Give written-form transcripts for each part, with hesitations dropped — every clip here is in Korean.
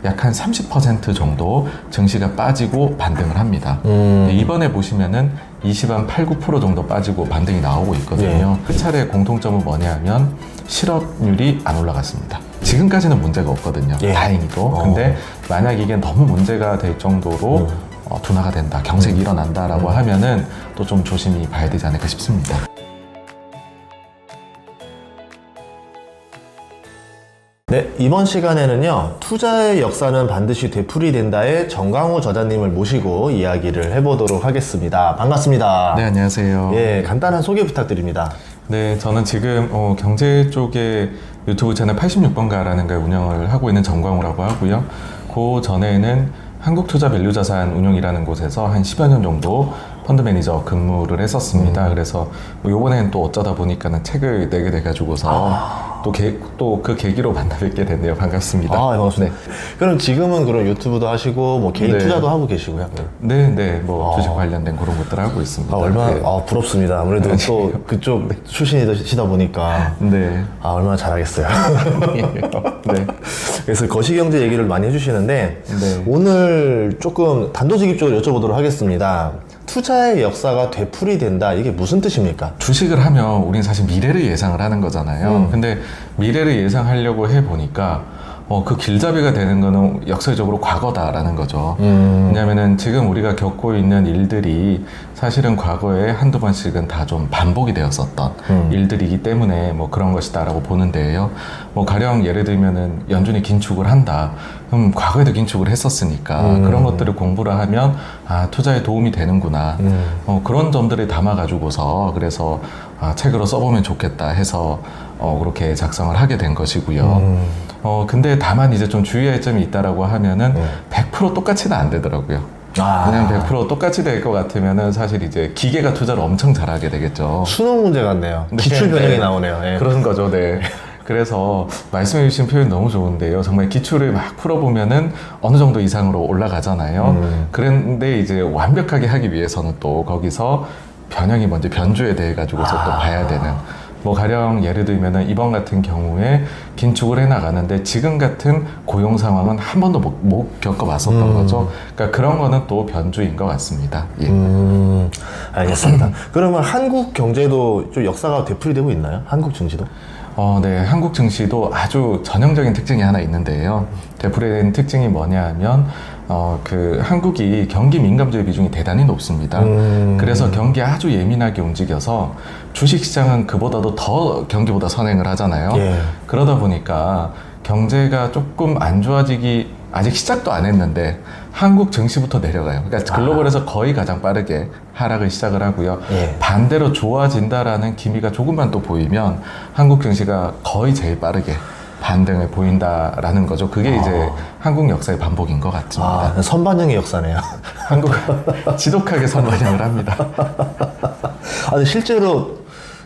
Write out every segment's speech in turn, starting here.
약 한 30% 정도 증시가 빠지고 반등을 합니다. 이번에 보시면은 20한 8, 9% 정도 빠지고 반등이 나오고 있거든요. 그 차례의 공통점은 뭐냐면 실업률이 안 올라갔습니다. 지금까지는 문제가 없거든요. 다행히도. 근데 만약 이게 너무 문제가 될 정도로 둔화가 된다, 경색이 일어난다라고 하면은 또 좀 조심히 봐야 되지 않을까 싶습니다. 네, 이번 시간에는요, 투자의 역사는 반드시 되풀이된다의 정강호 저자님을 모시고 이야기를 해보도록 하겠습니다. 반갑습니다. 네, 안녕하세요. 예, 간단한 소개 부탁드립니다. 네, 저는 지금 경제 쪽에 유튜브 채널 86번가라는 걸 운영을 하고 있는 정광호라고 하고요. 그 전에는 한국투자밸류자산 운용이라는 곳에서 한 10여 년 정도 펀드 매니저 근무를 했었습니다. 그래서 요번엔 또 어쩌다 보니까는 책을 내게 돼가지고서 또 그 계기로 만나 뵙게 됐네요. 반갑습니다. 반갑습니다. 네. 그럼 지금은 그런 유튜브도 하시고, 뭐 개인 투자도 하고 계시고요? 네, 뭐 주식 관련된 그런 것들을 하고 있습니다. 얼마나, 부럽습니다. 아무래도 또 그쪽 출신이시다 보니까. 네. 얼마나 잘하겠어요. 네. 그래서 거시경제 얘기를 많이 해주시는데, 네. 오늘 조금 단도직입적으로 여쭤보도록 하겠습니다. 투자의 역사가 되풀이된다, 이게 무슨 뜻입니까? 주식을 하면 우린 사실 미래를 예상을 하는 거잖아요. 근데 미래를 예상하려고 해보니까 그 길잡이가 되는 거는 역설적으로 과거다라는 거죠. 왜냐면은 지금 우리가 겪고 있는 일들이 사실은 과거에 한두 번씩은 다 좀 반복이 되었었던 일들이기 때문에 뭐 그런 것이다라고 보는데요. 뭐 가령 예를 들면은 연준이 긴축을 한다. 그럼 과거에도 긴축을 했었으니까 그런 것들을 공부를 하면 투자에 도움이 되는구나. 그런 점들을 담아가지고서 그래서 책으로 써보면 좋겠다 해서 그렇게 작성을 하게 된 것이고요. 근데 다만 이제 좀 주의할 점이 있다라고 하면은 100% 똑같이는 안 되더라고요. 왜냐면 100% 똑같이 될 것 같으면은 사실 이제 기계가 투자를 엄청 잘하게 되겠죠. 수능 문제 같네요. 기출 변형이 나오네요. 예. 그런 거죠, 네. 그래서 말씀해 주신 표현 너무 좋은데요. 정말 기출을 막 풀어보면은 어느 정도 이상으로 올라가잖아요. 그런데 이제 완벽하게 하기 위해서는 또 거기서 변형이 먼저 변주에 대해 가지고서 또 봐야 되는. 뭐 가령 예를 들면은 이번 같은 경우에 긴축을 해나가는데 지금 같은 고용 상황은 한 번도 못 겪어봤었던 거죠. 그러니까 그런 거는 또 변주인 것 같습니다. 예. 알겠습니다. 그러면 한국 경제도 좀 역사가 되풀이되고 있나요? 한국 증시도? 네. 한국 증시도 아주 전형적인 특징이 하나 있는데요. 되풀이된 특징이 뭐냐 하면, 한국이 경기 민감주의 비중이 대단히 높습니다. 그래서 경기에 아주 예민하게 움직여서 주식시장은 그보다도 더 경기보다 선행을 하잖아요. 그러다 보니까 경제가 조금 안 좋아지기 아직 시작도 안 했는데 한국 증시부터 내려가요. 그러니까 글로벌에서 거의 가장 빠르게 하락을 시작을 하고요. 반대로 좋아진다라는 기미가 조금만 또 보이면 한국 증시가 거의 제일 빠르게 반등을 보인다라는 거죠. 그게 이제 한국 역사의 반복인 것 같습니다. 선반영의 역사네요. 한국은 지독하게 선반영을 합니다. 근데 실제로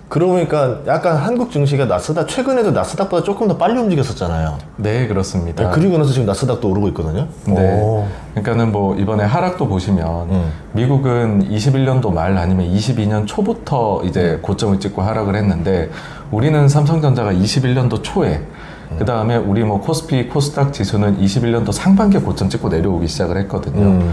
그러고 보니까 약간 한국 증시가 최근에도 나스닥보다 조금 더 빨리 움직였었잖아요. 네, 그렇습니다. 그리고 나서 지금 나스닥도 오르고 있거든요. 네. 그러니까는 뭐 이번에 하락도 보시면 미국은 21년도 말 아니면 22년 초부터 이제 고점을 찍고 하락을 했는데 우리는 삼성전자가 21년도 초에 그 다음에 우리 뭐 코스피, 코스닥 지수는 21년도 상반기에 고점 찍고 내려오기 시작을 했거든요.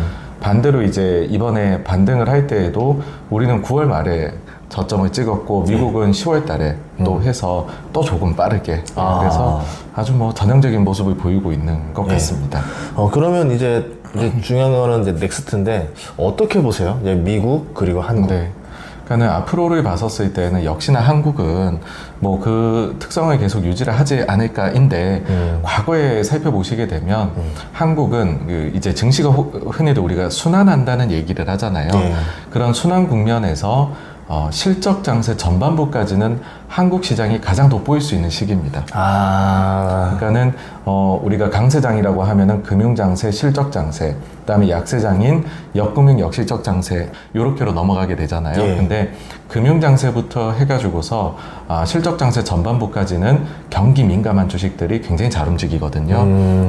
반대로 이제 이번에 반등을 할 때에도 우리는 9월 말에 저점을 찍었고 미국은 10월 달에 또 해서 또 조금 빠르게 그래서 아주 뭐 전형적인 모습을 보이고 있는 것 같습니다. 그러면 이제 중요한 거는 이제 넥스트인데 어떻게 보세요? 이제 미국 그리고 한국. 네. 그러니까는 앞으로를 봤었을 때는 역시나 한국은 뭐 그 특성을 계속 유지를 하지 않을까인데 과거에 살펴보시게 되면 한국은 그 이제 증시가 흔히들 우리가 순환한다는 얘기를 하잖아요. 그런 순환 국면에서 실적 장세 전반부까지는 한국 시장이 가장 돋보일 수 있는 시기입니다. 그러니까는 우리가 강세장이라고 하면은 금융장세, 실적장세, 그다음에 약세장인 역금융, 역실적장세 요렇게로 넘어가게 되잖아요. 근데 금융장세부터 해가지고서 실적장세 전반부까지는 경기 민감한 주식들이 굉장히 잘 움직이거든요.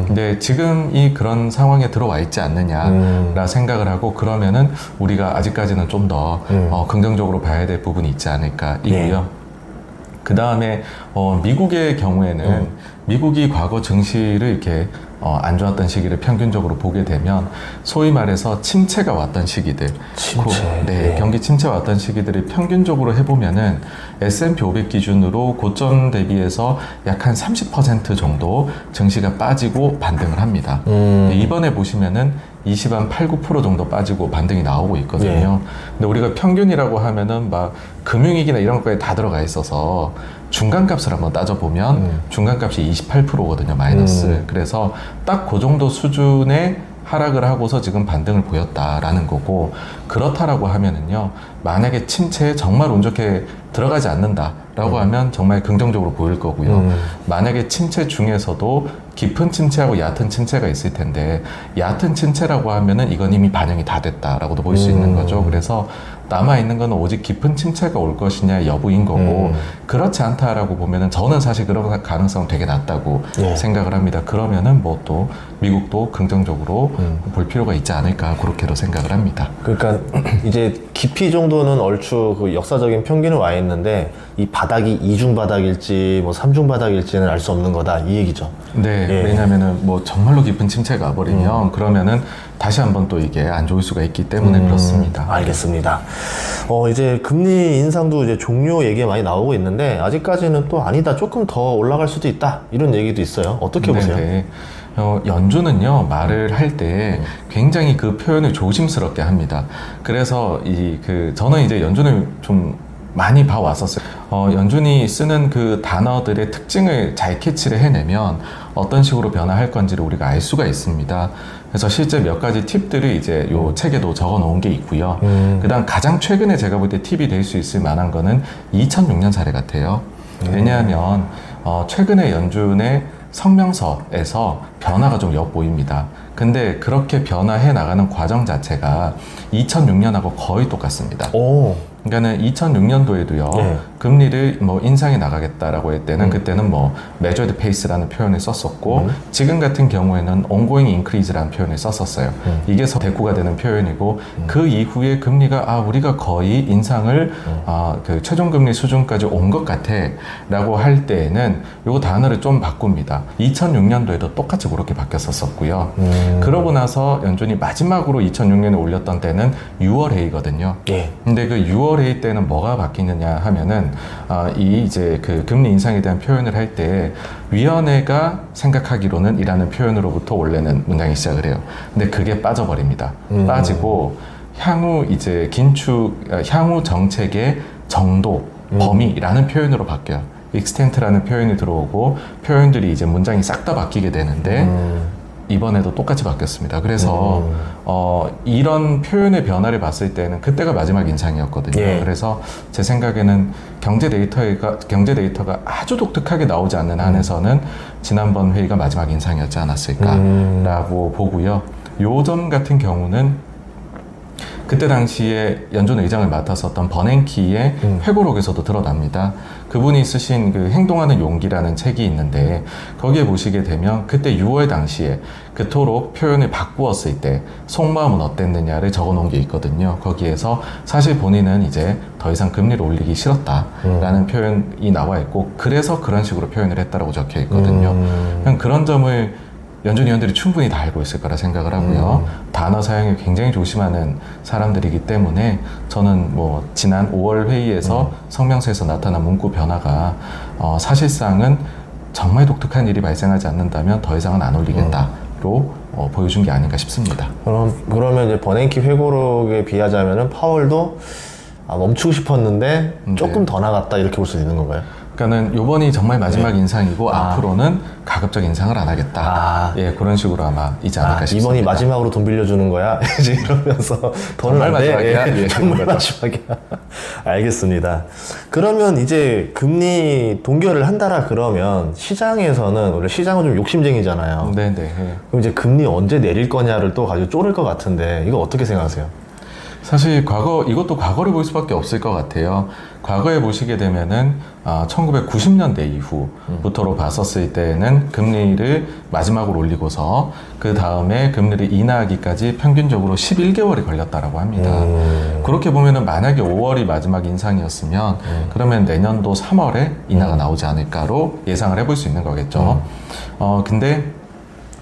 근데 지금이 그런 상황에 들어와 있지 않느냐라 생각을 하고 그러면은 우리가 아직까지는 좀 더 긍정적으로 봐야 될 부분이 있지 않을까 이고요. 그 다음에 미국의 경우에는 미국이 과거 증시를 이렇게 안 좋았던 시기를 평균적으로 보게 되면 소위 말해서 침체가 왔던 시기들, 침체. 네, 예. 경기 침체가 왔던 시기들을 평균적으로 해보면은 S&P 500 기준으로 고점 대비해서 약 한 30% 정도 증시가 빠지고 반등을 합니다. 네, 이번에 보시면은 20한 8, 9% 정도 빠지고 반등이 나오고 있거든요. 근데 우리가 평균이라고 하면은 막 금융위기나 이런 거에 다 들어가 있어서 중간값을 한번 따져보면 중간값이 28%거든요, 마이너스. 그래서 딱 그 정도 수준의 하락을 하고서 지금 반등을 보였다라는 거고, 그렇다라고 하면은요, 만약에 침체에 정말 운 좋게 들어가지 않는다라고 하면 정말 긍정적으로 보일 거고요. 만약에 침체 중에서도 깊은 침체하고 얕은 침체가 있을 텐데, 얕은 침체라고 하면은 이건 이미 반영이 다 됐다라고도 볼 수 있는 거죠. 그래서 남아있는 거는 오직 깊은 침체가 올 것이냐 여부인 거고, 그렇지 않다라고 보면은 저는 사실 그런 가능성은 되게 낮다고 생각을 합니다. 그러면은 뭐 또 미국도 긍정적으로 볼 필요가 있지 않을까, 그렇게도 생각을 합니다. 그러니까 이제 깊이 정도는 얼추 그 역사적인 평균은 와 있는데 이 바닥이 이중 바닥일지 뭐 삼중 바닥일지는 알 수 없는 거다, 이 얘기죠. 네, 예. 왜냐면은 뭐 정말로 깊은 침체가 와버리면 그러면은 다시 한번 또 이게 안 좋을 수가 있기 때문에 그렇습니다. 알겠습니다. 이제 금리 인상도 이제 종료 얘기가 많이 나오고 있는데 아직까지는 또 아니다, 조금 더 올라갈 수도 있다, 이런 얘기도 있어요. 어떻게 보세요? 네네. 연준은요, 말을 할 때 굉장히 그 표현을 조심스럽게 합니다. 그래서 저는 이제 연준을 좀 많이 봐왔었어요. 연준이 쓰는 그 단어들의 특징을 잘 캐치를 해내면 어떤 식으로 변화할 건지를 우리가 알 수가 있습니다. 그래서 실제 몇 가지 팁들을 이제 요 책에도 적어 놓은 게 있고요. 그다음 가장 최근에 제가 볼 때 팁이 될 수 있을 만한 거는 2006년 사례 같아요. 왜냐하면 최근에 연준의 성명서에서 변화가 좀 엿보입니다. 근데 그렇게 변화해 나가는 과정 자체가 2006년하고 거의 똑같습니다. 오. 그러니까는 2006년도에도요, 네. 금리를 뭐 인상해 나가겠다라고 할 때는 그때는 뭐 measured pace라는 표현을 썼었고, 지금 같은 경우에는 ongoing increase라는 표현을 썼었어요. 이게 대꾸가 되는 표현이고, 그 이후에 금리가 우리가 거의 인상을 그 최종금리 수준까지 온 것 같아라고 할 때에는 요 단어를 좀 바꿉니다. 2006년도에도 똑같이 그렇게 바뀌었었고요. 그러고 나서 연준이 마지막으로 2006년에 올렸던 때는 6월 회의거든요. 예. 근데 그 6월 회의 때는 뭐가 바뀌느냐 하면은 이제 그 금리 인상에 대한 표현을 할 때 위원회가 생각하기로는 이라는 표현으로부터 원래는 문장이 시작을 해요. 근데 그게 빠져버립니다. 빠지고 향후 이제 향후 정책의 정도, 범위라는 표현으로 바뀌어요. extent라는 표현이 들어오고 표현들이 이제 문장이 싹 다 바뀌게 되는데 이번에도 똑같이 바뀌었습니다. 그래서 이런 표현의 변화를 봤을 때는 그때가 마지막 인상이었거든요. 예. 그래서 제 생각에는 경제 데이터가 아주 독특하게 나오지 않는 한에서는 지난번 회의가 마지막 인상이었지 않았을까라고 보고요. 요 점 같은 경우는 그때 당시에 연준 의장을 맡았었던 버냉키의 회고록에서도 드러납니다. 그분이 쓰신 그 행동하는 용기라는 책이 있는데 거기에 보시게 되면 그때 6월 당시에 그토록 표현을 바꾸었을 때 속마음은 어땠느냐를 적어 놓은 게 있거든요. 거기에서 사실 본인은 이제 더 이상 금리를 올리기 싫었다라는 표현이 나와 있고, 그래서 그런 식으로 표현을 했다라고 적혀 있거든요. 그냥 그런 점을 연준 위원들이 충분히 다 알고 있을 거라 생각을 하고요. 단어 사용에 굉장히 조심하는 사람들이기 때문에 저는 뭐 지난 5월 회의에서 성명서에서 나타난 문구 변화가 사실상은 정말 독특한 일이 발생하지 않는다면 더 이상은 안 올리겠다로 보여준 게 아닌가 싶습니다. 그러면 이제 버냉키 회고록에 비하자면은 파월도 멈추고 싶었는데 조금 더 나갔다, 이렇게 볼 수 있는 건가요? 그러니까는 요번이 정말 마지막 인상이고 앞으로는 가급적 인상을 안 하겠다. 예, 그런 식으로 아마 이지 않을까 싶습니다. 이번이 마지막으로 돈 빌려주는 거야? 이제 이러면서 돈은 정말 안 돼. 마지막이야? 예, 정말 그런 마지막이야. 알겠습니다. 그러면 이제 금리 동결을 한다라 그러면 시장에서는, 원래 시장은 좀 욕심쟁이잖아요. 네네. 예. 그럼 이제 금리 언제 내릴 거냐를 또 가지고 쪼를 것 같은데 이거 어떻게 생각하세요? 사실 이것도 과거를 볼 수밖에 없을 것 같아요. 과거에 보시게 되면은 1990년대 이후부터로 봤었을 때는 금리를 마지막으로 올리고서 그 다음에 금리를 인하하기까지 평균적으로 11개월이 걸렸다라고 합니다. 그렇게 보면은 만약에 5월이 마지막 인상이었으면 그러면 내년도 3월에 인하가 나오지 않을까로 예상을 해볼 수 있는 거겠죠. 근데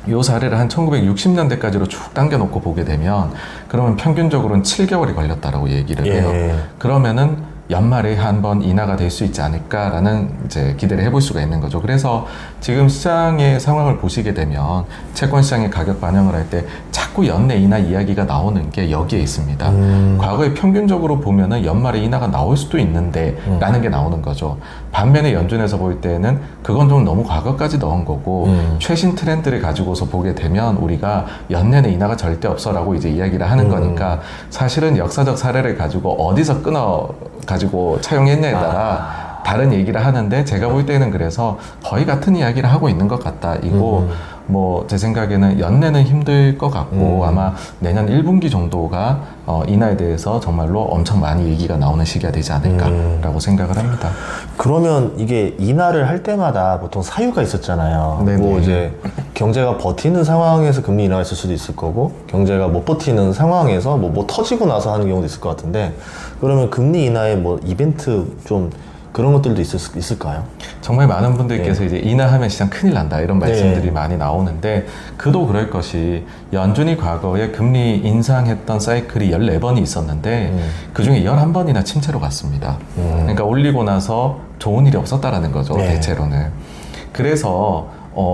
요 사례를 한 1960년대까지로 쭉 당겨놓고 보게 되면 그러면 평균적으로는 7개월이 걸렸다라고 얘기를 해요. 예. 그러면은 연말에 한 번 인하가 될 수 있지 않을까라는 이제 기대를 해볼 수가 있는 거죠. 그래서 지금 시장의 상황을 보시게 되면 채권 시장의 가격 반영을 할 때 자꾸 연내 인하 이야기가 나오는 게 여기에 있습니다. 과거에 평균적으로 보면은 연말에 인하가 나올 수도 있는데 라는 게 나오는 거죠. 반면에 연준에서 볼 때는 그건 좀 너무 과거까지 넣은 거고 최신 트렌드를 가지고서 보게 되면 우리가 연내내 인하가 절대 없어라고 이제 이야기를 하는 거니까 사실은 역사적 사례를 가지고 어디서 끊어 가지고 차용했냐에 따라 다른 얘기를 하는데 제가 볼 때는 그래서 거의 같은 이야기를 하고 있는 것 같다. 이고 뭐 제 생각에는 연내는 힘들 것 같고 아마 내년 1분기 정도가 인하에 대해서 정말로 엄청 많이 얘기가 나오는 시기가 되지 않을까라고 생각을 합니다. 그러면 이게 인하를 할 때마다 보통 사유가 있었잖아요. 네네. 뭐 이제 경제가 버티는 상황에서 금리 인하가 있을 수도 있을 거고 경제가 못 버티는 상황에서 뭐 터지고 나서 하는 경우도 있을 것 같은데 그러면 금리 인하의 뭐 이벤트 좀 그런 것들도 있을까요? 정말 많은 분들께서 이제 인하하면 시장 큰일 난다 이런 말씀들이 많이 나오는데 그도 그럴 것이 연준이 과거에 금리 인상했던 사이클이 14번이 있었는데 그중에 11번이나 침체로 갔습니다. 그러니까 올리고 나서 좋은 일이 없었다라는 거죠. 대체로는. 그래서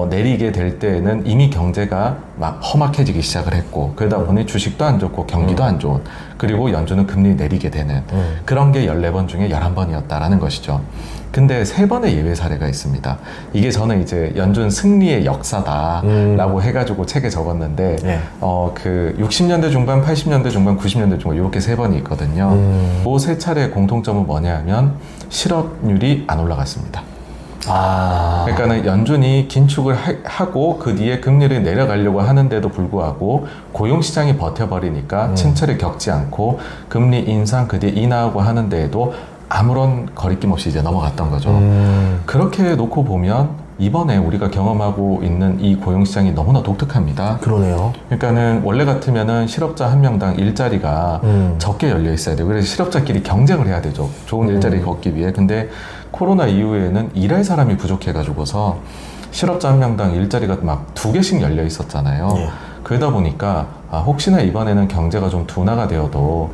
내리게 될 때에는 이미 경제가 막 험악해지기 시작을 했고 그러다 보니 주식도 안 좋고 경기도 안 좋은 그리고 연준은 금리 내리게 되는 그런 게 14번 중에 11번이었다라는 것이죠. 근데 3번의 예외 사례가 있습니다. 이게 저는 이제 연준 승리의 역사다라고 해가지고 책에 적었는데 그 60년대 중반, 80년대 중반, 90년대 중반 이렇게 3번이 있거든요. 그 3차례의 공통점은 뭐냐 하면 실업률이 안 올라갔습니다. 그러니까는 연준이 긴축을 하고 그 뒤에 금리를 내려가려고 하는데도 불구하고 고용시장이 버텨버리니까 침체를 겪지 않고 금리 인상 그 뒤에 인하하고 하는데에도 아무런 거리낌 없이 이제 넘어갔던 거죠. 그렇게 놓고 보면 이번에 우리가 경험하고 있는 이 고용시장이 너무나 독특합니다. 그러네요. 그러니까는 원래 같으면은 실업자 한 명당 일자리가 적게 열려 있어야 돼요. 그래서 실업자끼리 경쟁을 해야 되죠. 좋은 일자리를 얻기 위해. 근데 코로나 이후에는 일할 사람이 부족해가지고서 실업자 한 명당 일자리가 막 2개씩 열려 있었잖아요. 그러다 보니까 혹시나 이번에는 경제가 좀 둔화가 되어도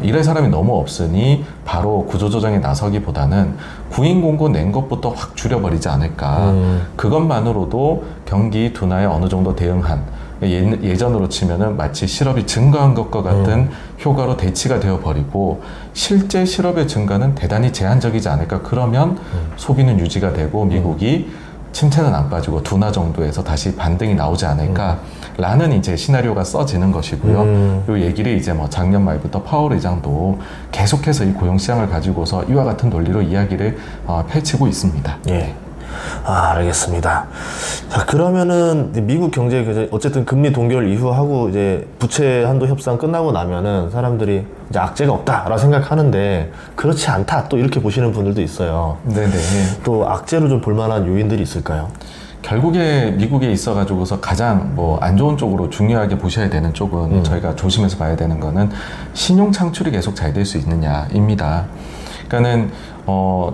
일할 사람이 너무 없으니 바로 구조조정에 나서기보다는 구인 공고 낸 것부터 확 줄여버리지 않을까. 그것만으로도 경기 둔화에 어느 정도 대응한 예전으로 치면은 마치 실업이 증가한 것과 같은 효과로 대치가 되어버리고 실제 실업의 증가는 대단히 제한적이지 않을까. 그러면 소비는 유지가 되고 미국이 침체는 안 빠지고 둔화 정도에서 다시 반등이 나오지 않을까라는 이제 시나리오가 써지는 것이고요. 이 얘기를 이제 뭐 작년 말부터 파월 의장도 계속해서 이 고용시장을 가지고서 이와 같은 논리로 이야기를 펼치고 있습니다. 알겠습니다. 자, 그러면은 미국 경제 어쨌든 금리 동결 이후 하고 이제 부채 한도 협상 끝나고 나면은 사람들이 이제 악재가 없다라고 생각하는데 그렇지 않다 또 이렇게 보시는 분들도 있어요. 네네. 또 악재로 좀 볼만한 요인들이 있을까요? 결국에 미국에 있어가지고서 가장 뭐 안 좋은 쪽으로 중요하게 보셔야 되는 쪽은 저희가 조심해서 봐야 되는 거는 신용 창출이 계속 잘 될 수 있느냐입니다. 그러니까는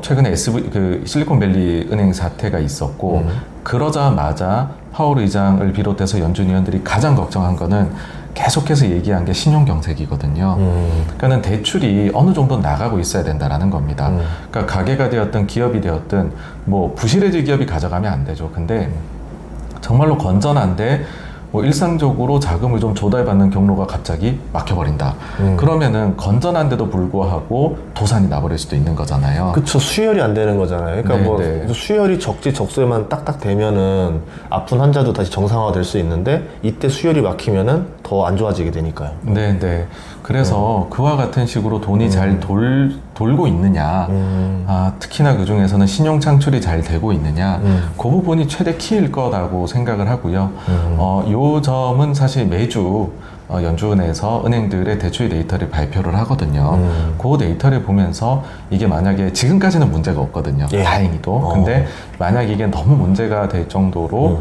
최근에 실리콘밸리 은행 사태가 있었고 그러자마자 파월 의장을 비롯해서 연준 위원들이 가장 걱정한 거는 계속해서 얘기한 게 신용 경색이거든요. 그러니까는 대출이 어느 정도 나가고 있어야 된다라는 겁니다. 그러니까 가게가 되었든 기업이 되었든 뭐 부실해질 기업이 가져가면 안 되죠. 근데 정말로 건전한데 뭐 일상적으로 자금을 좀 조달받는 경로가 갑자기 막혀버린다. 그러면은 건전한데도 불구하고 도산이 나버릴 수도 있는 거잖아요. 그쵸. 수혈이 안 되는 거잖아요. 그러니까 뭐 수혈이 적재적소에만 딱딱 되면은 아픈 환자도 다시 정상화가 될 수 있는데 이때 수혈이 막히면은 더 안 좋아지게 되니까요. 네네. 그래서 그와 같은 식으로 돈이 잘 돌고 있느냐, 특히나 그 중에서는 신용 창출이 잘 되고 있느냐, 그 부분이 최대 키일 거라고 생각을 하고요. 요 점은 사실 매주 연준에서 은행들의 대출 데이터를 발표를 하거든요. 그 데이터를 보면서 이게 만약에 지금까지는 문제가 없거든요. 다행히도. 근데 만약 이게 너무 문제가 될 정도로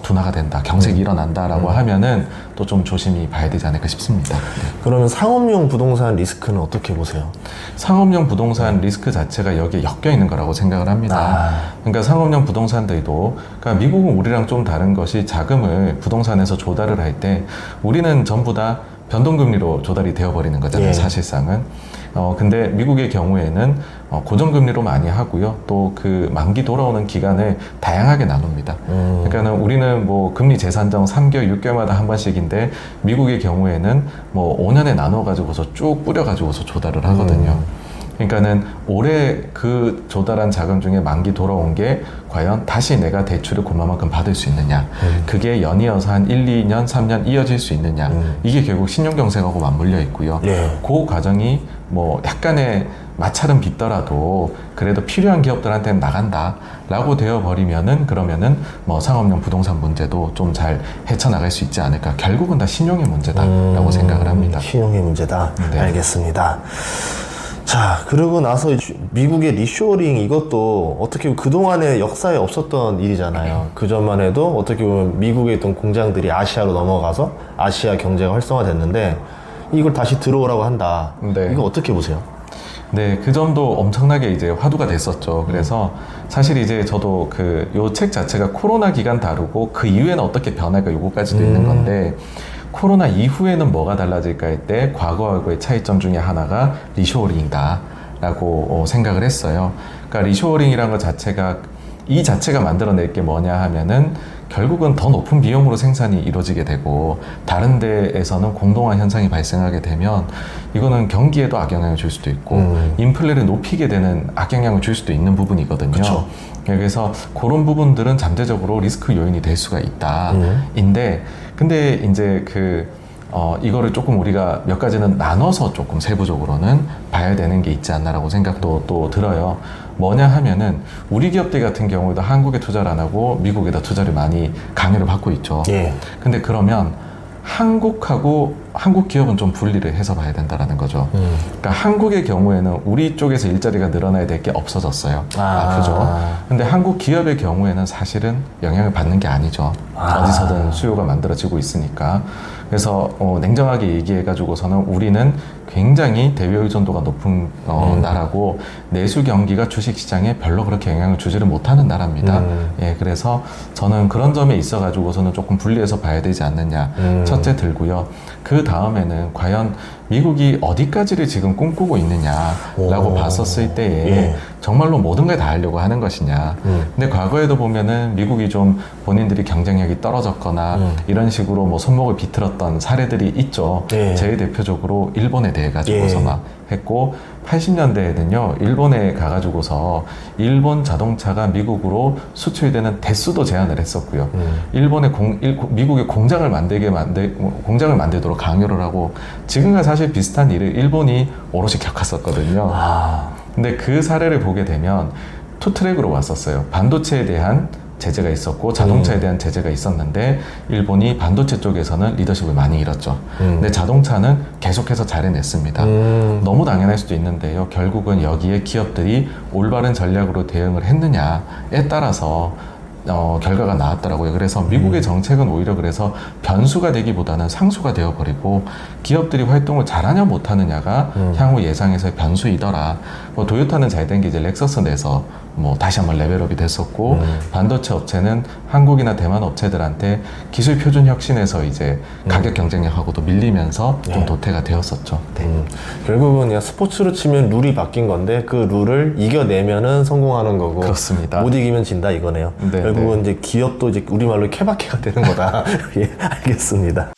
둔화가 된다, 경색이 일어난다라고 하면은 또 좀 조심히 봐야 되지 않을까 싶습니다. 네. 그러면 상업용 부동산 리스크는 어떻게 보세요? 상업용 부동산 리스크 자체가 여기에 엮여 있는 거라고 생각을 합니다. 그러니까 상업용 부동산들도, 그러니까 미국은 우리랑 좀 다른 것이 자금을 부동산에서 조달을 할 때 우리는 전부 다 변동금리로 조달이 되어버리는 거잖아요, 예. 사실상은. 근데 미국의 경우에는 고정금리로 많이 하고요. 또 그 만기 돌아오는 기간을 다양하게 나눕니다. 그러니까는 우리는 뭐 금리 재산정 3개월, 6개월마다 한 번씩인데 미국의 경우에는 뭐 5년에 나눠가지고서 쭉 뿌려가지고서 조달을 하거든요. 그러니까는 올해 그 조달한 자금 중에 만기 돌아온 게 과연 다시 내가 대출을 그만큼 받을 수 있느냐, 그게 연이어서 한 1, 2년, 3년 이어질 수 있느냐, 이게 결국 신용경색하고 맞물려 있고요. 예. 그 과정이 뭐 약간의 마찰은 빚더라도 그래도 필요한 기업들한테는 나간다 라고 되어버리면은, 그러면은 뭐 상업용 부동산 문제도 좀 잘 헤쳐나갈 수 있지 않을까. 결국은 다 신용의 문제다 라고 생각을 합니다. 신용의 문제다. 네. 알겠습니다. 자, 그러고 나서 미국의 리쇼어링, 이것도 어떻게 보면 그동안의 역사에 없었던 일이잖아요. 그전만 해도 어떻게 보면 미국에 있던 공장들이 아시아로 넘어가서 아시아 경제가 활성화됐는데 이걸 다시 들어오라고 한다. 네. 이거 어떻게 보세요? 네, 그 점도 엄청나게 이제 화두가 됐었죠. 그래서 사실 이제 저도 그 요 책 자체가 코로나 기간 다루고 그 이후에는 어떻게 변할까 요거까지도 있는 건데, 코로나 이후에는 뭐가 달라질까 할 때 과거하고의 차이점 중에 하나가 리쇼어링이다 라고 생각을 했어요. 그러니까 리쇼어링이라는 것 자체가, 이 자체가 만들어낼 게 뭐냐 하면은 결국은 더 높은 비용으로 생산이 이루어지게 되고 다른 데에서는 공동화 현상이 발생하게 되면 이거는 경기에도 악영향을 줄 수도 있고 인플레를 높이게 되는 악영향을 줄 수도 있는 부분이거든요. 그쵸. 그래서 그런 부분들은 잠재적으로 리스크 요인이 될 수가 있다. 근데 이제 이거를 조금 우리가 몇 가지는 나눠서 조금 세부적으로는 봐야 되는 게 있지 않나라고 생각도 또 들어요. 뭐냐 하면은 우리 기업들 같은 경우에도 한국에 투자를 안 하고 미국에다 투자를 많이 강요를 받고 있죠. 예. 근데 그러면 한국 기업은 좀 분리를 해서 봐야 된다라는 거죠. 그러니까 한국의 경우에는 우리 쪽에서 일자리가 늘어나야 될 게 없어졌어요. 아프죠. 근데 한국 기업의 경우에는 사실은 영향을 받는 게 아니죠. 어디서든 수요가 만들어지고 있으니까. 그래서 냉정하게 얘기해가지고서는 우리는 굉장히 대외 의존도가 높은 나라고 내수 경기가 주식시장에 별로 그렇게 영향을 주지를 못하는 나라입니다. 예, 그래서 저는 그런 점에 있어가지고서는 조금 분리해서 봐야 되지 않느냐. 첫째 들고요. 그 다음에는 과연 미국이 어디까지를 지금 꿈꾸고 있느냐라고 봤었을 때에 예. 정말로 모든 걸 다 하려고 하는 것이냐. 근데 과거에도 보면은 미국이 좀 본인들이 경쟁력이 떨어졌거나 이런 식으로 뭐 손목을 비틀었던 사례들이 있죠. 예. 제일 대표적으로 일본에 대해 가지고서 예. 막 했고, 80년대에는요 일본에 가가지고서 일본 자동차가 미국으로 수출되는 대수도 제한을 했었고요. 미국의 공장을 만들도록 강요를 하고, 지금과 사실 비슷한 일을 일본이 오롯이 겪었었거든요. 근데 그 사례를 보게 되면 투 트랙으로 왔었어요. 반도체에 대한 제재가 있었고 자동차에 대한 제재가 있었는데 일본이 반도체 쪽에서는 리더십을 많이 잃었죠. 근데 자동차는 계속해서 잘 해냈습니다. 너무 당연할 수도 있는데요. 결국은 여기에 기업들이 올바른 전략으로 대응을 했느냐에 따라서 결과가 나왔더라고요. 그래서 미국의 정책은 오히려 그래서 변수가 되기보다는 상수가 되어버리고 기업들이 활동을 잘하냐 못하느냐가 향후 예상에서의 변수이더라. 뭐 도요타는 잘 된 게 이제 렉서스 내서 뭐 다시 한번 레벨업이 됐었고, 반도체 업체는 한국이나 대만 업체들한테 기술 표준 혁신에서 이제 가격 경쟁력하고도 밀리면서 좀 도태가 되었었죠. 네. 결국은 그냥 스포츠로 치면 룰이 바뀐 건데 그 룰을 이겨내면은 성공하는 거고, 그렇습니다. 못 이기면 진다 이거네요. 네, 결국은 이제 기업도 이제 우리말로 케바케가 되는 거다. 예, 알겠습니다.